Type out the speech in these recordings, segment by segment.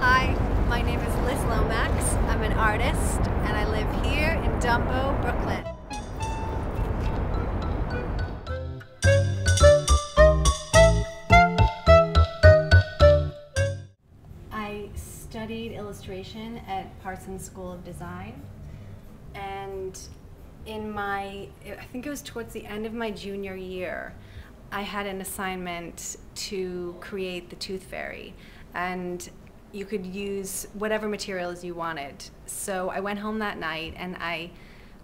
Hi, my name is Liz Lomax. I'm an artist and I live here in Dumbo, Brooklyn. I studied illustration at Parsons School of Design, and I think it was towards the end of my junior year, I had an assignment to create the Tooth Fairy, and you could use whatever materials you wanted. So I went home that night and I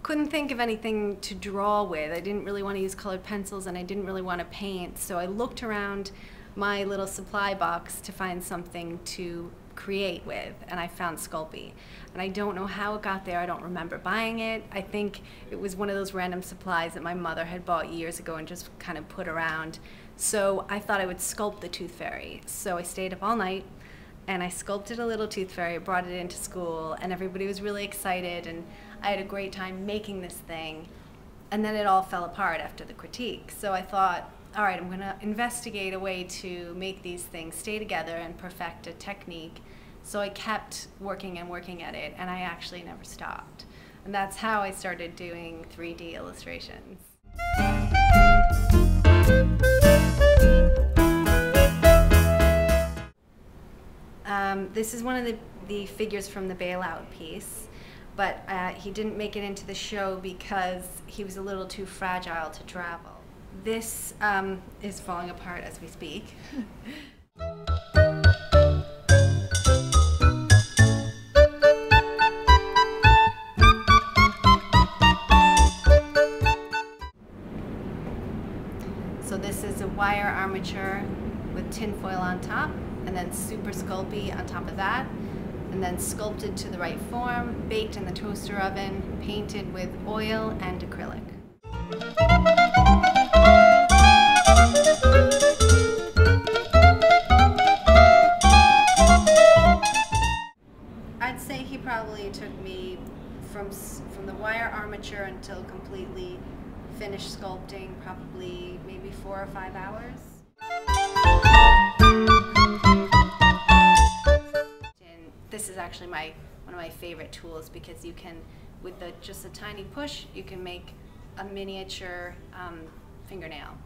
couldn't think of anything to draw with. I didn't really want to use colored pencils and I didn't really want to paint. So I looked around my little supply box to find something to create with, and I found Sculpey. And I don't know how it got there. I don't remember buying it. I think it was one of those random supplies that my mother had bought years ago and just kind of put around. So I thought I would sculpt the Tooth Fairy. So I stayed up all night and I sculpted a little Tooth Fairy, brought it into school, and everybody was really excited, and I had a great time making this thing. And then it all fell apart after the critique. So I thought, all right, I'm gonna investigate a way to make these things stay together and perfect a technique. So I kept working and working at it, and I actually never stopped. And that's how I started doing 3D illustrations. This is one of the figures from the Bailout piece, but he didn't make it into the show because he was a little too fragile to travel. This is falling apart as we speak. So this is a wire armature with tinfoil on top, and then super Sculpey on top of that, and then sculpted to the right form, baked in the toaster oven, painted with oil and acrylic. I'd say he probably took me from the wire armature until completely finished sculpting, probably maybe 4 or 5 hours. This is actually one of my favorite tools because you can, with just a tiny push, you can make a miniature fingernail.